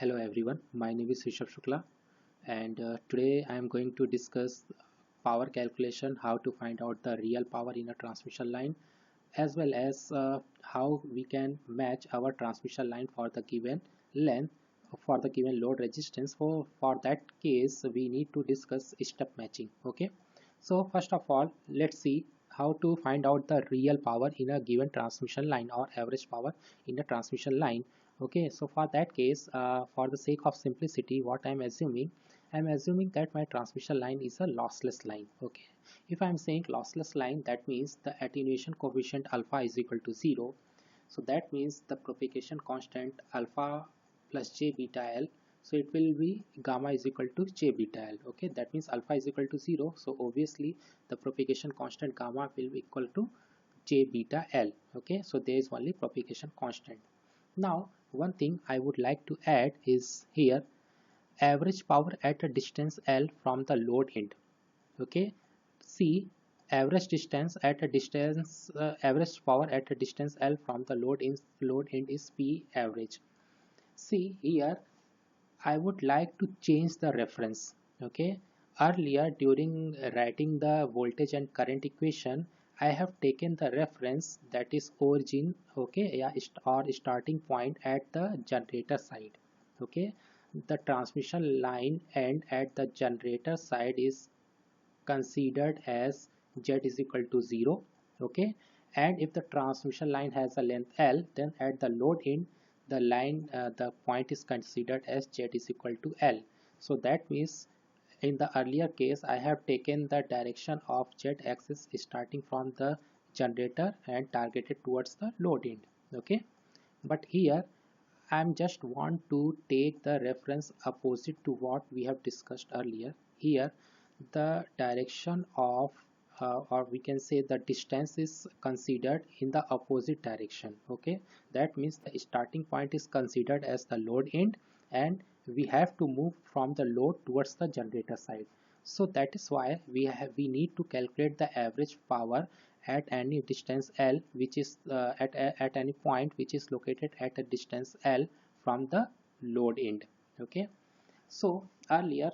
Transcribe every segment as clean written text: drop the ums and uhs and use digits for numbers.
Hello everyone, my name is Rishabh Shukla and today I am going to discuss power calculation, how to find out the real power in a transmission line as well as how we can match our transmission line for the given length for the given load resistance. For that case we need to discuss step matching. Okay, so first of all let's see how to find out the real power in a given transmission line or average power in a transmission line. Okay, so for that case, for the sake of simplicity, what I'm assuming that my transmission line is a lossless line. Okay, if I'm saying lossless line, that means the attenuation coefficient alpha is equal to 0. So that means the propagation constant alpha plus j beta l. So it will be gamma is equal to j beta l. Okay, that means alpha is equal to 0. So obviously the propagation constant gamma will be equal to j beta l. Okay, so there is only propagation constant. Now one thing I would like to add is here average power at a distance L from the load end. Okay, see average power at a distance L from the load end is P average. See here I would like to change the reference. Okay, earlier during writing the voltage and current equation I have taken the reference that is origin. Okay, yeah, or starting point at the generator side. Okay, the transmission line end at the generator side is considered as z is equal to 0. Okay, and if the transmission line has a length L, then at the load end the point is considered as z is equal to L. So that means in the earlier case I have taken the direction of z axis starting from the generator and targeted towards the load end. Okay, but here I'm just want to take the reference opposite to what we have discussed earlier. Here the direction of or we can say the distance is considered in the opposite direction. Okay, that means the starting point is considered as the load end and we have to move from the load towards the generator side. So that is why we need to calculate the average power at any distance L, which is at any point which is located at a distance L from the load end. Okay, so earlier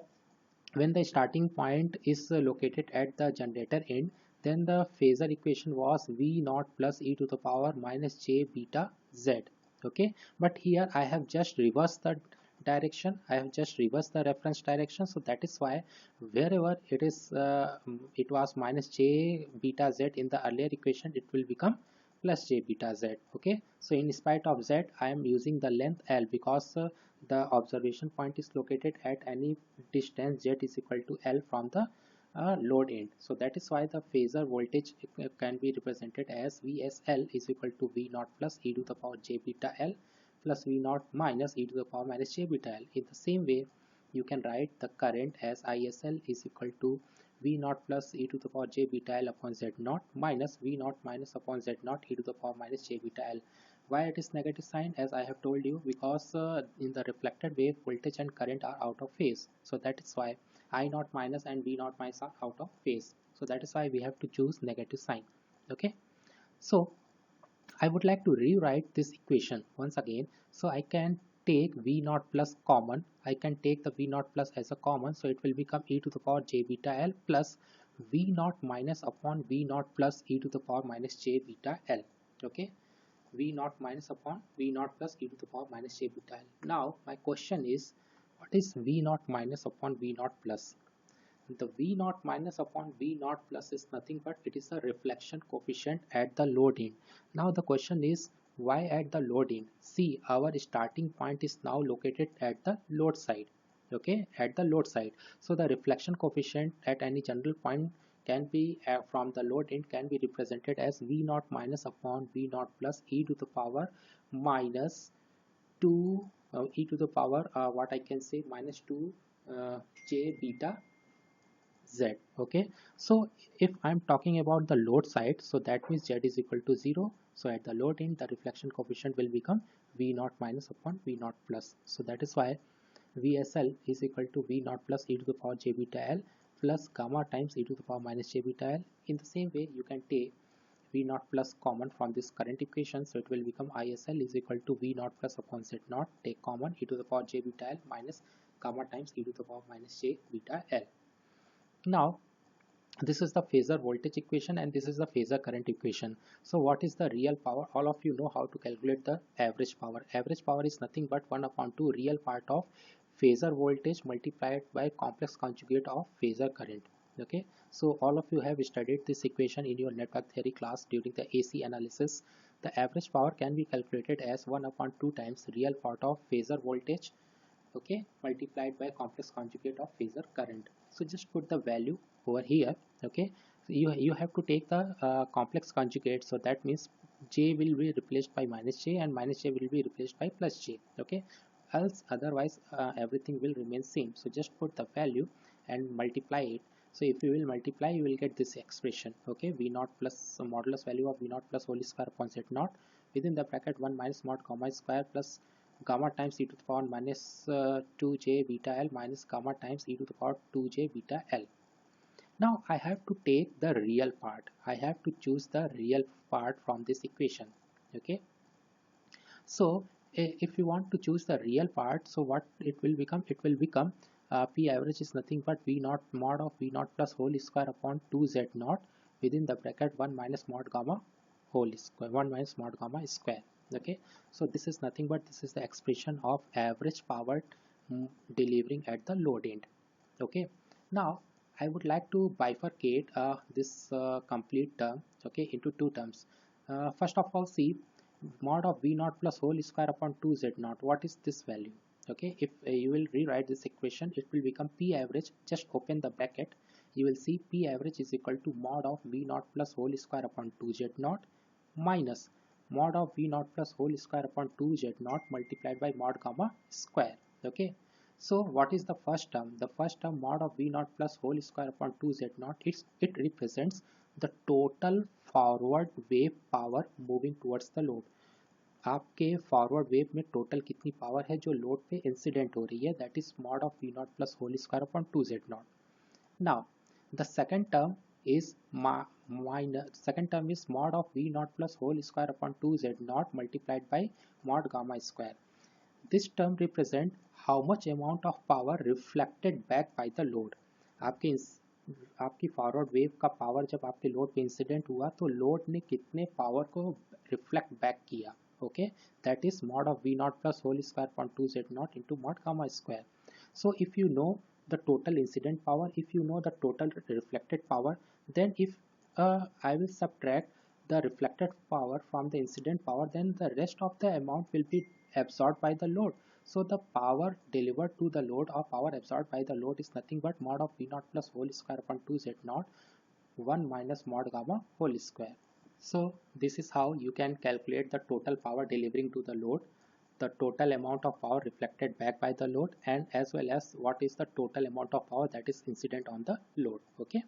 when the starting point is located at the generator end, then the phasor equation was v naught plus e to the power minus j beta z. Okay, but here I have just reversed the direction, I have just reversed the reference direction. So that is why wherever it was minus j beta z in the earlier equation, it will become plus j beta z. Okay, so in spite of z I am using the length L because the observation point is located at any distance z is equal to L from the load end. So that is why the phasor voltage can be represented as VSL is equal to V naught plus e to the power j beta L plus V naught minus e to the power minus j beta L. In the same way you can write the current as ISL is equal to V naught plus e to the power j beta L upon Z naught minus V naught minus upon Z naught e to the power minus j beta L. Why it is negative sign? As I have told you, because in the reflected wave voltage and current are out of phase. So that is why I naught minus and V naught minus are out of phase. So that is why we have to choose negative sign. Okay, so I would like to rewrite this equation once again. So I can take V naught plus common. I can take the V naught plus as a common. So it will become e to the power j beta L plus V naught minus upon V naught plus e to the power minus j beta L. Okay, V naught minus upon V naught plus e to the power minus j beta L. Now my question is, what is V naught minus upon V naught plus? The V naught minus upon V naught plus is nothing but it is a reflection coefficient at the load end. Now the question is, why at the load end? See, our starting point is now located at the load side. Okay, at the load side. So the reflection coefficient at any general point can be from the load end can be represented as V naught minus upon V naught plus e to the power minus 2 e to the power what I can say minus 2 j beta z. Okay, so if I'm talking about the load side, so that means z is equal to 0. So at the load end the reflection coefficient will become v naught minus upon v naught plus. So that is why VSL is equal to v naught plus e to the power j beta l plus gamma times e to the power minus j beta l. In the same way you can take V naught plus common from this current equation, so it will become ISL is equal to V naught plus upon Z naught, take common e to the power j beta L minus gamma times e to the power minus j beta L. Now this is the phasor voltage equation and this is the phasor current equation. So what is the real power? All of you know how to calculate the average power. Average power is nothing but 1 upon 2 real part of phasor voltage multiplied by complex conjugate of phasor current. Okay, so all of you have studied this equation in your network theory class during the AC analysis. The average power can be calculated as 1 upon 2 times real part of phasor voltage, okay, multiplied by complex conjugate of phasor current. So just put the value over here. Okay, so you have to take the complex conjugate, so that means j will be replaced by minus j and minus j will be replaced by plus j. Okay, else otherwise everything will remain same. So just put the value and multiply it. So if you will multiply, you will get this expression. Okay, v naught plus modulus value of v naught plus whole square upon z naught within the bracket 1 minus mod gamma square plus gamma times e to the power minus 2j beta L minus gamma times e to the power 2j beta L. Now I have to take the real part. I have to choose the real part from this equation. Okay. So if you want to choose the real part, so what it will become? It will become P average is nothing but V naught mod of V naught plus whole square upon 2Z naught within the bracket 1 minus mod gamma whole square, 1 minus mod gamma square. Okay, so this is nothing but this is the expression of average power delivering at the load end. Okay, now I would like to bifurcate this complete term, okay, into two terms. First of all, see mod of v naught plus whole square upon 2z naught. What is this value? Okay, if you will rewrite this equation, it will become P average. Just open the bracket. You will see P average is equal to mod of v naught plus whole square upon 2z naught minus mod of v naught plus whole square upon 2z naught multiplied by mod gamma square. Okay, so what is the first term? The first term mod of v naught plus whole square upon 2z naught, it represents the total forward wave power moving towards the load. आपके forward wave में total कितनी power है जो load पे incident हो रही है, that is mod of V not plus whole square upon 2z नॉट. Now the second term is second term is mod of v naught plus whole square upon 2z naught multiplied by mod gamma square. This term represent how much amount of power reflected back by the load. आपकी forward wave का power जब आपके load पे incident हुआ तो load ने कितने power को रिफ्लेक्ट बैक किया. Okay, that is mod of v naught plus whole square upon 2z naught into mod gamma square. So if you know the total incident power, if you know the total reflected power, then if I will subtract the reflected power from the incident power, then the rest of the amount will be absorbed by the load. So the power delivered to the load or power absorbed by the load is nothing but mod of v naught plus whole square upon 2z naught 1 minus mod gamma whole square. So this is how you can calculate the total power delivering to the load, the total amount of power reflected back by the load, and as well as what is the total amount of power that is incident on the load. Okay,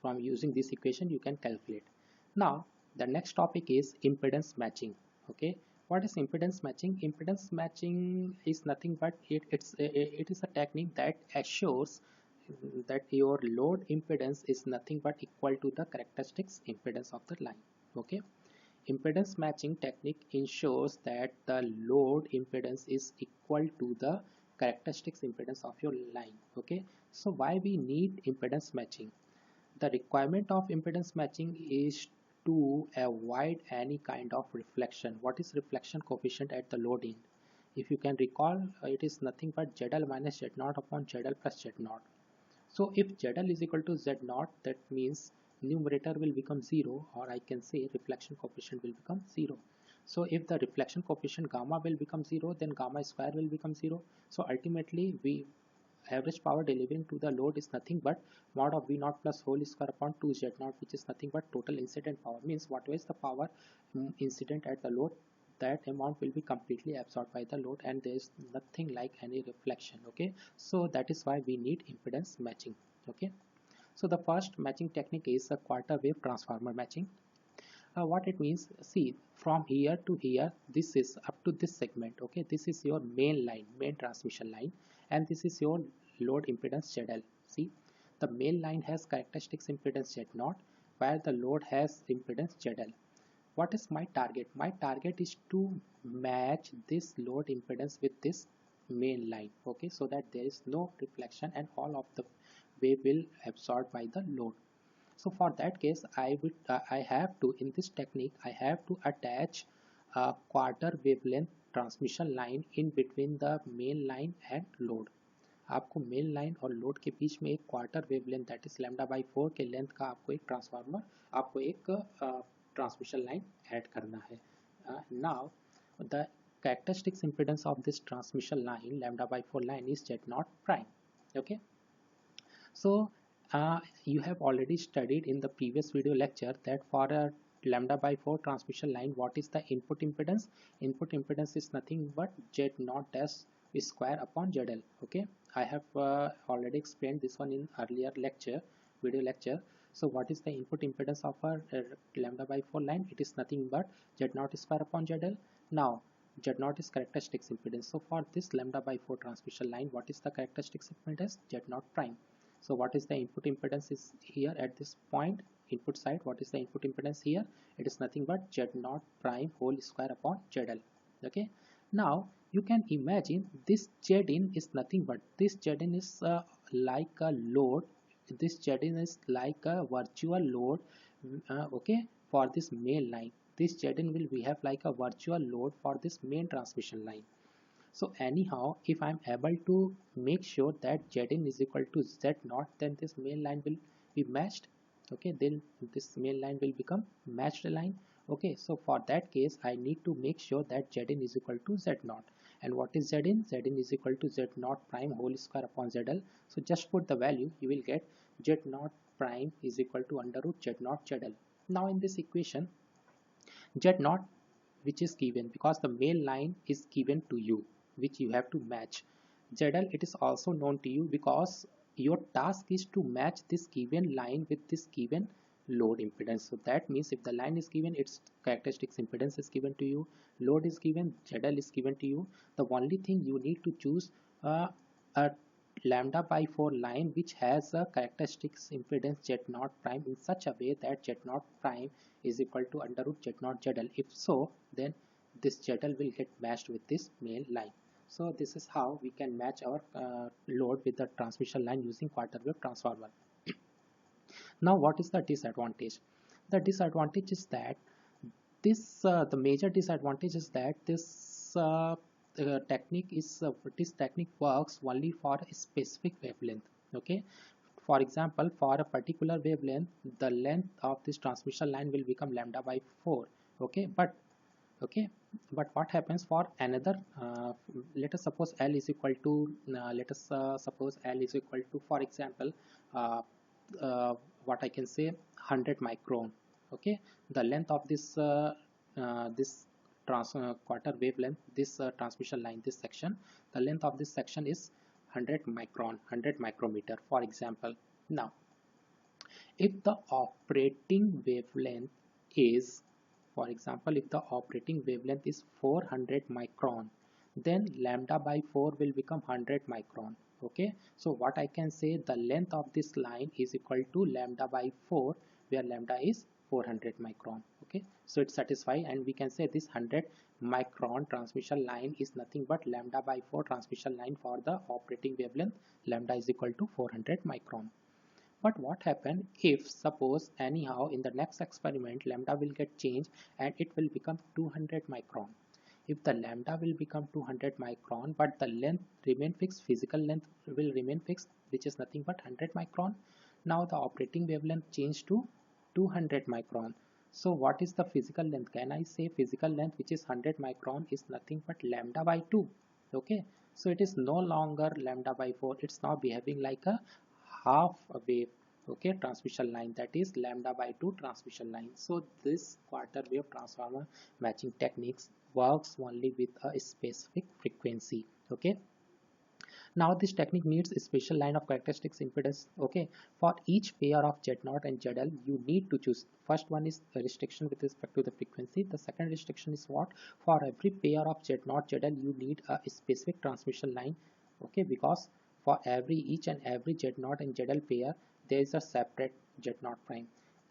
from using this equation you can calculate. Now the next topic is impedance matching. Okay, what is impedance matching? Impedance matching is nothing but it is a technique that assures that your load impedance is nothing but equal to the characteristics impedance of the line. Okay, impedance matching technique ensures that the load impedance is equal to the characteristics impedance of your line. Okay, so why we need impedance matching? The requirement of impedance matching is to avoid any kind of reflection. What is reflection coefficient at the load end? If you can recall, it is nothing but ZL minus Z0 upon ZL plus Z0. So if ZL is equal to Z0, that means numerator will become 0, or I can say reflection coefficient will become 0. So if the reflection coefficient gamma will become 0, then gamma square will become 0. So ultimately we average power delivering to the load is nothing but mod of v naught plus whole square upon 2z0, which is nothing but total incident power. Means whatever is the power incident at the load, that amount will be completely absorbed by the load and there is nothing like any reflection. Okay, so that is why we need impedance matching. Okay, so the first matching technique is a quarter wave transformer matching. What it means, see, from here to here, this is up to this segment. Okay, this is your main line, main transmission line, and this is your load impedance ZL. See, the main line has characteristics impedance Z0 while the load has impedance ZL. what is my target? My target is to match this load impedance with this main line, okay, so that there is no reflection and all of the wave will absorbed by the load. So for that case, I have to, in this technique, I have to attach a quarter wavelength transmission line in between the main line and load. आपको main line और load के बीच में एक quarter wavelength that is lambda by 4 के length का आपको एक transformer, आपको एक ट्रांसमिशन लाइन ऐड करना है. Now the characteristics impedance of this transmission line lambda by 4 line is Z naught prime. Okay, so you have already studied in the previous video lecture that for a lambda by 4 transmission line, what is the input impedance? Input impedance is nothing but Z naught dash square upon ZL. Okay, I have already explained this one in earlier lecture, video lecture. So what is the input impedance of a lambda by 4 line? It is nothing but Z naught square upon ZL. Now Z naught is characteristics impedance. So for this lambda by 4 transmission line, what is the characteristics impedance? Z naught prime. So what is the input impedance is here at this point, input side? What is the input impedance here? It is nothing but Z naught prime whole square upon ZL. Okay, now you can imagine this Zin is nothing but this Zin is like a load. This Zin is like a virtual load, okay, for this main line. This Zin will behave like a virtual load for this main transmission line. So anyhow, if I'm able to make sure that Zin is equal to Z naught, then this main line will be matched. Okay, then this main line will become matched line. Okay, so for that case, I need to make sure that Zin is equal to Z naught. And what is Zin? Zin is equal to Z naught prime whole square upon ZL. So just put the value, you will get Z naught prime is equal to under root Z naught ZL. Now in this equation, Z naught which is given because the main line is given to you, which you have to match. ZL, it is also known to you because your task is to match this given line with this given load impedance. So that means if the line is given, its characteristics impedance is given to you, load is given, ZL is given to you. The only thing you need to choose a lambda by 4 line which has a characteristics impedance Z naught prime in such a way that Z naught prime is equal to under root Z naught ZL. If so, then this ZL will get matched with this main line. So this is how we can match our load with the transmission line using quarter wave transformer. Now what is the disadvantage? The disadvantage is that this the major disadvantage is that this this technique works only for a specific wavelength. Okay, for example, for a particular wavelength, the length of this transmission line will become lambda by 4. Okay, but what happens for another, let us suppose L is equal to suppose L is equal to, for example, uh, what I can say, 100 micron. Okay, the length of this this quarter wavelength, this transmission line, this section, the length of this section is 100 micron, 100 micrometer, for example. Now if the operating wavelength is, for example, if the operating wavelength is 400 micron, then lambda by 4 will become 100 micron. Okay, so what I can say, the length of this line is equal to lambda by 4, where lambda is 400 micron. Okay, so it's satisfied, and we can say this 100 micron transmission line is nothing but lambda by 4 transmission line for the operating wavelength. Lambda is equal to 400 micron. But what happen if suppose anyhow in the next experiment lambda will get changed and it will become 200 micron? If the lambda will become 200 micron but the length remain fixed, physical length will remain fixed, which is nothing but 100 micron. Now the operating wavelength changed to 200 micron. So what is the physical length? Can I say physical length which is 100 micron is nothing but lambda by 2? Okay, so it is no longer lambda by 4, it's now behaving like a half a wave, okay, transmission line, that is lambda by 2 transmission line. So this quarter wave transformer matching techniques works only with a specific frequency. Okay, now this technique needs a special line of characteristics impedance. Okay, for each pair of Z0 and ZL you need to choose. First one is a restriction with respect to the frequency. The second restriction is what? For every pair of Z0 ZL you need a specific transmission line. Okay, because for each and every Z0 and ZL pair there is a separate Z0 prime.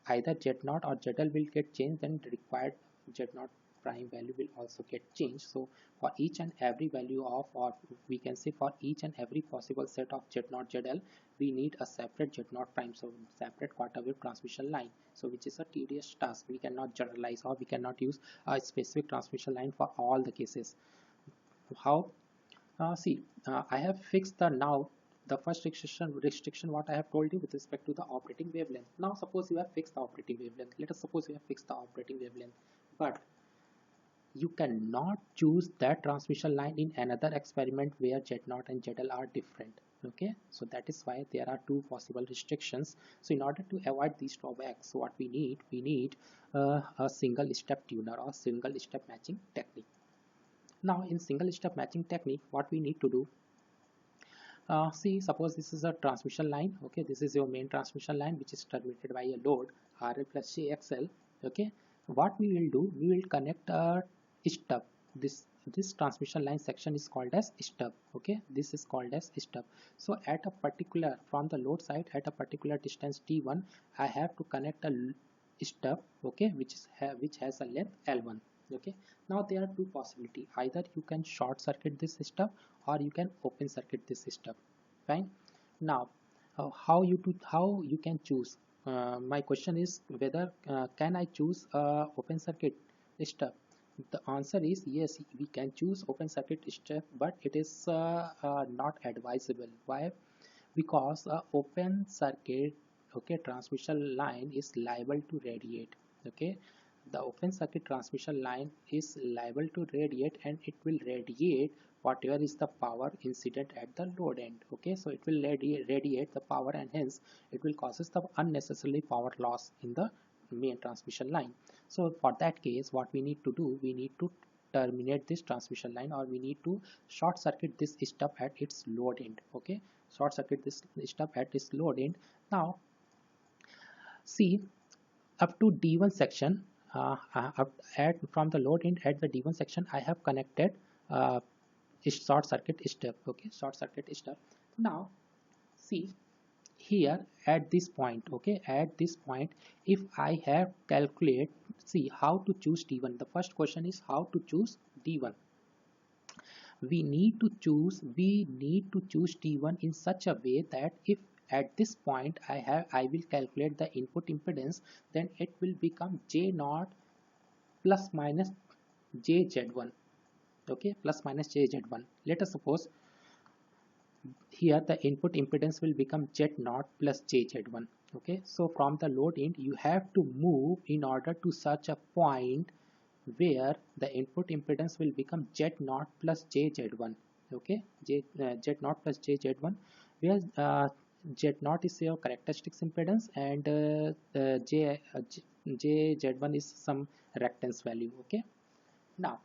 Either Z0 or ZL will get changed, then required Z0 prime value will also get changed. So for each and every value of, or we can say for each and every possible set of Z0 ZL, we need a separate Z0 prime, so separate quarter wave transmission line, so which is a tedious task. We cannot generalize, or we cannot use a specific transmission line for all the cases. How? See, I have fixed the now the first restriction what I have told you with respect to the operating wavelength. Now suppose you have fixed the operating wavelength. Let us suppose you have fixed the operating wavelength, but you cannot choose that transmission line in another experiment where Z0 and ZL are different. Okay, so that is why there are two possible restrictions. So in order to avoid these drawbacks, so what we need a single step tuner or single step matching technique. Now in single step matching technique, what we need to do, see, suppose this is a transmission line. Okay, this is your main transmission line which is terminated by a load RL plus JXL. Okay, what we will do, we will connect a stub. This transmission line section is called as stub. Okay, this is called as stub. So at a particular, from the load side, at a particular distance T1, I have to connect a stub. Okay, which has a length L1. Okay, now there are two possibilities. Either you can short circuit this stub, or you can open circuit this stub. Fine. Now how you can choose, my question is whether can I choose open circuit stub. The answer is yes, we can choose open circuit stub, but it is not advisable. Why? Because open circuit, okay, transmission line is liable to radiate. Okay, the open circuit transmission line is liable to radiate, and it will radiate whatever is the power incident at the load end. Okay, so it will radiate the power, and hence it will causes the unnecessary power loss in the main transmission line. So for that case, what we need to do, we need to terminate this transmission line, or we need to short circuit this stub at its load end. Okay, short circuit this stub at its load end. Now see, up to D1 section, from the load end at the D1 section, I have connected short circuit stub. Okay, short circuit stub. Now see, here at this point, okay, at this point, if I have calculate, see how to choose D1. The first question is how to choose D1. We need to choose D1 in such a way that if at this point I will calculate the input impedance, then it will become J0 plus minus JZ1. Okay, plus minus JZ1. Let us suppose here the input impedance will become Z0 plus JZ1. Okay, so from the load end you have to move in order to such a point where the input impedance will become Z0 plus JZ1. Okay, Z0 plus JZ1, where Z0 is your characteristics impedance, and JZ1 is some reactance value. Okay, now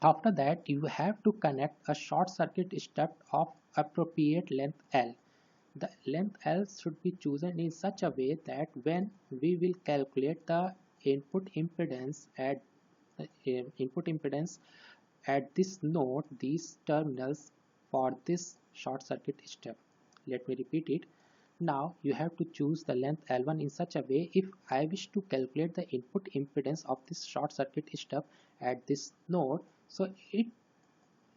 after that you have to connect a short circuit stub of appropriate length L. The length L should be chosen in such a way that when we will calculate the input impedance at this node, these terminals for this short circuit stub. Let me repeat it. Now you have to choose the length L1 in such a way, if I wish to calculate the input impedance of this short circuit stub at this node, so it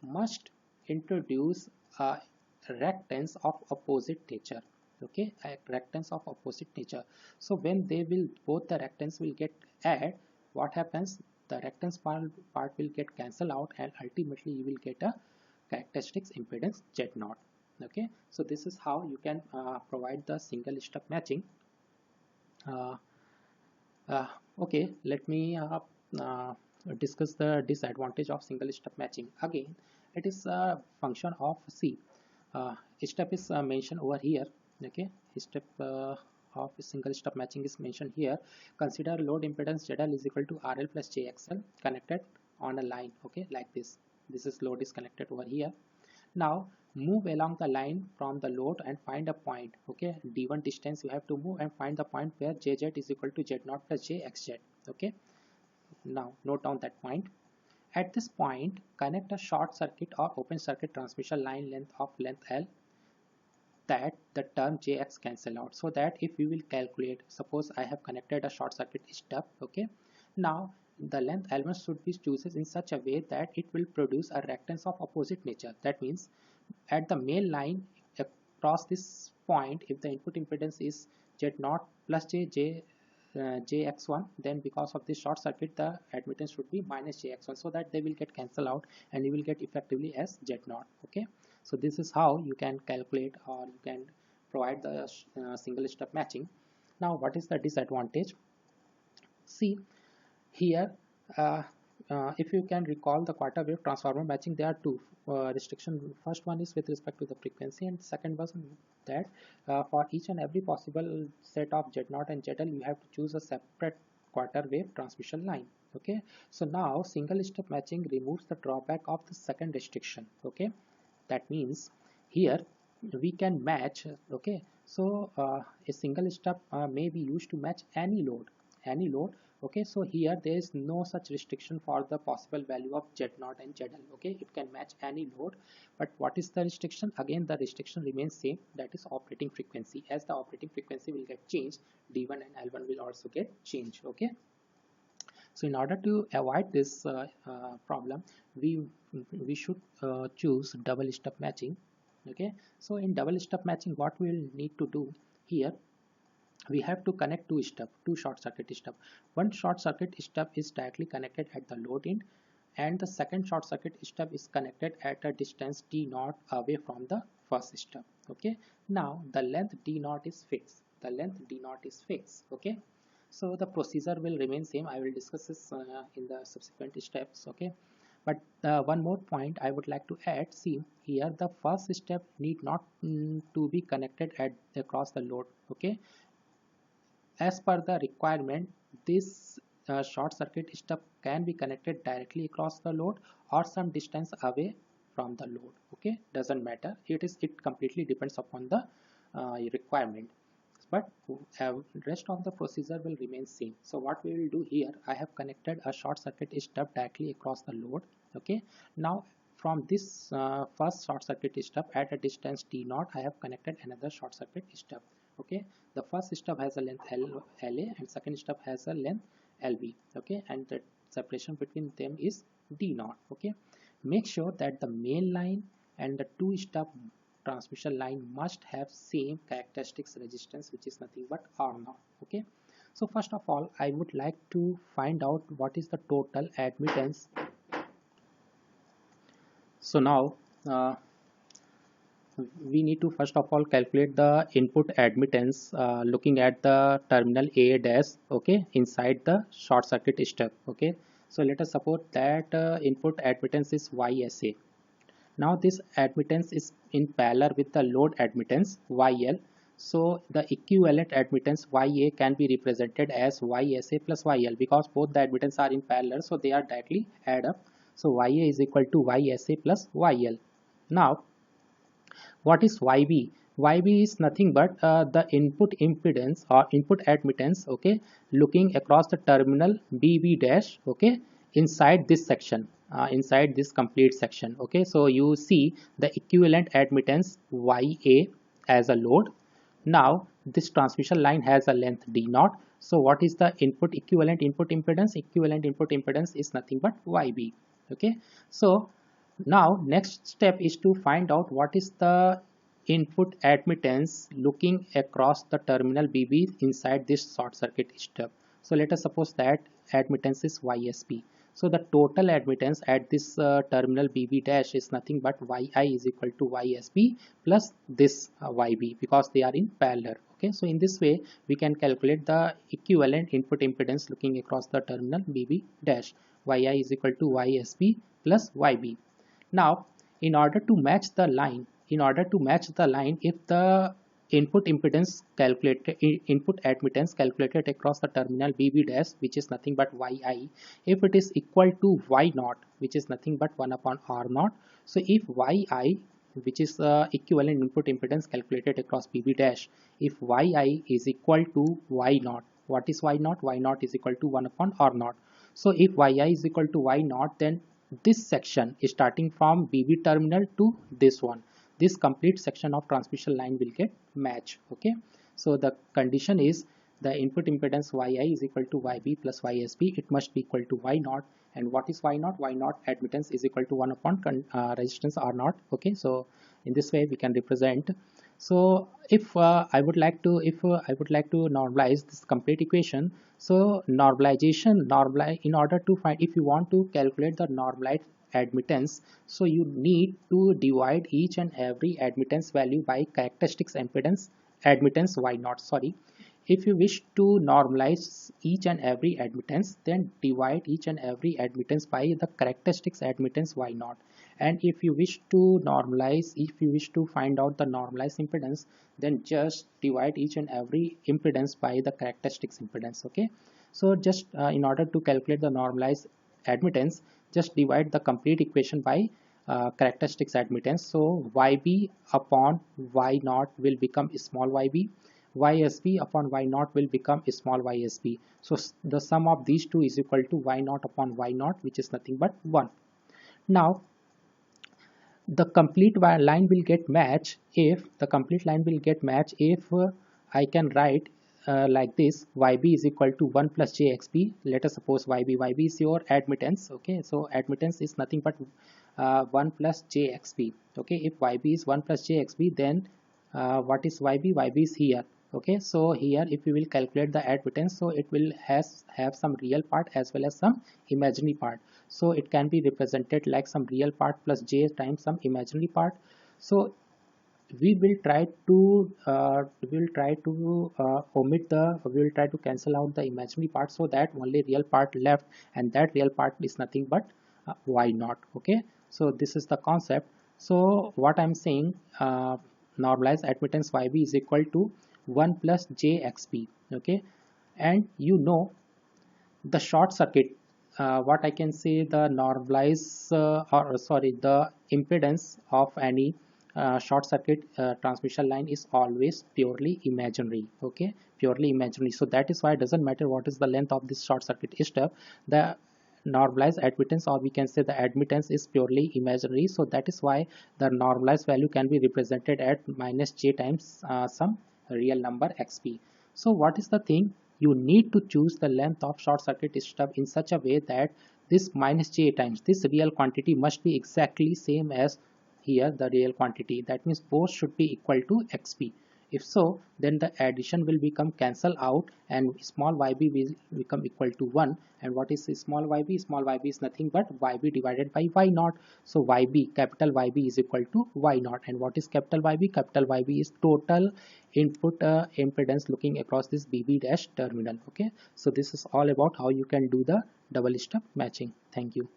must introduce a reactance of opposite nature. Okay, a reactance of opposite nature. So when they will, both the reactance will get add, what happens, the reactance part will get cancelled out, and ultimately you will get a characteristics impedance Z0. Okay, so this is how you can provide the single stub matching. uh, okay, let me discuss the disadvantage of single stub matching. Again, it is a function of C. Step is mentioned over here. Okay, step of single stub matching is mentioned here. Consider load impedance ZL is equal to RL plus JXL connected on a line. Okay, like this. This is load is connected over here. Now move along the line from the load and find a point. Okay, D1 distance you have to move and find the point where JZ is equal to Z0 plus JXZ. Okay, now note down that point. At this point, connect a short circuit or open circuit transmission line length of length L, that the term Jx cancel out, so that if we will calculate, suppose I have connected a short circuit stub. Okay, now the length L1 should be chosen in such a way that it will produce a reactance of opposite nature. That means at the main line across this point, if the input impedance is Z0 plus jx1, then because of this short circuit the admittance should be minus jx1, so that they will get cancelled out and you will get effectively as Z0. Okay, so this is how you can calculate or you can provide the single step matching. Now what is the disadvantage? See here, if you can recall the quarter wave transformer matching, there are two restrictions. First one is with respect to the frequency, and second was that for each and every possible set of Z0 and ZL, you have to choose a separate quarter wave transmission line. Okay, so now single step matching removes the drawback of the second restriction. Okay, that means here we can match. Okay, so a single step may be used to match any load. Okay, so here there is no such restriction for the possible value of Z0 and ZL. Okay, it can match any load, but what is the restriction? Again the restriction remains same, that is operating frequency. As the operating frequency will get changed, D1 and L1 will also get changed. Okay, so in order to avoid this problem, we should choose double step matching. Okay, so in double step matching what we will need to do here, we have to connect two short circuit step. One short circuit step is directly connected at the load end, and the second short circuit step is connected at a distance d0 away from the first step. Okay, now the length d0 is fixed. Okay, so the procedure will remain same. I will discuss this in the subsequent steps. Okay, but one more point I would like to add. See here, the first step need not to be connected at across the load. Okay, as per the requirement, this short circuit step can be connected directly across the load or some distance away from the load. Okay, doesn't matter. It completely depends upon the requirement, but rest of the procedure will remain same. So what we will do here, I have connected a short circuit step directly across the load. Okay, now from this first short circuit step at a distance t0, I have connected another short circuit step. Okay, the first step has a length LA and second step has a length LB. Okay, and the separation between them is D0. Okay, make sure that the main line and the two step transmission line must have same characteristics resistance, which is nothing but R0. Okay, so first of all I would like to find out what is the total admittance. So now we need to first of all calculate the input admittance looking at the terminal A dash. Okay, inside the short circuit step. Okay, so let us suppose that input admittance is YSA. Now this admittance is in parallel with the load admittance YL. So the equivalent admittance YA can be represented as YSA plus YL, because both the admittance are in parallel, so they are directly add up. So YA is equal to YSA plus YL. Now what is YB? YB is nothing but the input impedance or input admittance, okay, looking across the terminal BB dash, okay, inside this section, inside this complete section. Okay, so you see the equivalent admittance YA as a load. Now this transmission line has a length D0. So what is the input equivalent input impedance? Equivalent input impedance is nothing but YB. Okay, so now next step is to find out what is the input admittance looking across the terminal BB inside this short circuit step. So let us suppose that admittance is YSP. So the total admittance at this terminal BB dash is nothing but YI is equal to YSP plus this YB, because they are in parallel. Okay, so in this way we can calculate the equivalent input impedance looking across the terminal BB dash. YI is equal to YSP plus YB. Now in order to match the line, if the input impedance calculated, input admittance calculated across the terminal BB dash, which is nothing but YI, if it is equal to Y0, which is nothing but 1 upon R0. So if YI, which is equivalent input impedance calculated across BB dash, if YI is equal to Y0, what is Y0? Y0 is equal to 1 upon R0. So if YI is equal to Y0, then this section is starting from BB terminal to this one, this complete section of transmission line will get matched. Okay, so the condition is the input impedance yi is equal to yb plus ysb, it must be equal to y naught. And what is y naught? Y naught admittance is equal to 1 upon resistance r naught. Okay, so in this way we can represent. So if I would like to normalize this complete equation, so normalize in order to find, if you want to calculate the normalized admittance, so you need to divide each and every admittance value by characteristics impedance admittance y naught. Sorry, if you wish to normalize each and every admittance, then divide each and every admittance by the characteristics admittance y naught. And if you wish to find out the normalized impedance, then just divide each and every impedance by the characteristics impedance. Okay, so just in order to calculate the normalized admittance, just divide the complete equation by characteristics admittance. So yb upon y naught will become small yb, ysb upon y naught will become small ysb. So the sum of these two is equal to y naught upon y naught, which is nothing but 1. Now the complete line will get match if I can write like this: yb is equal to 1 plus jxb. Let us suppose yb is your admittance. Okay, so admittance is nothing but 1 plus jxb. Okay, if yb is 1 plus jxb, then what is yb? Yb is here. Okay, so here if we will calculate the admittance, so it will have some real part as well as some imaginary part. So it can be represented like some real part plus j times some imaginary part. So we will try to cancel out the imaginary part, so that only real part left, and that real part is nothing but y naught. Okay, so this is the concept. So what I'm saying, normalized admittance yb is equal to 1 plus jxp. Okay, and you know the short circuit, what I can say, the normalized the impedance of any short circuit transmission line is always purely imaginary. Okay, purely imaginary. So that is why it doesn't matter what is the length of this short circuit step, the normalized admittance, or we can say the admittance, is purely imaginary. So that is why the normalized value can be represented at minus j times some real number xp. So what is the thing? You need to choose the length of short circuit stub in such a way that this minus j times this real quantity must be exactly same as here the real quantity. That means both should be equal to xp. If so, then the addition will become cancel out and small yb will become equal to 1. And what is small yb? Small yb is nothing but yb divided by y naught. So yb, capital yb, is equal to y naught. And what is capital yb? Capital yb is total input impedance looking across this bb dash terminal. Okay, so this is all about how you can do the double stub matching. Thank you.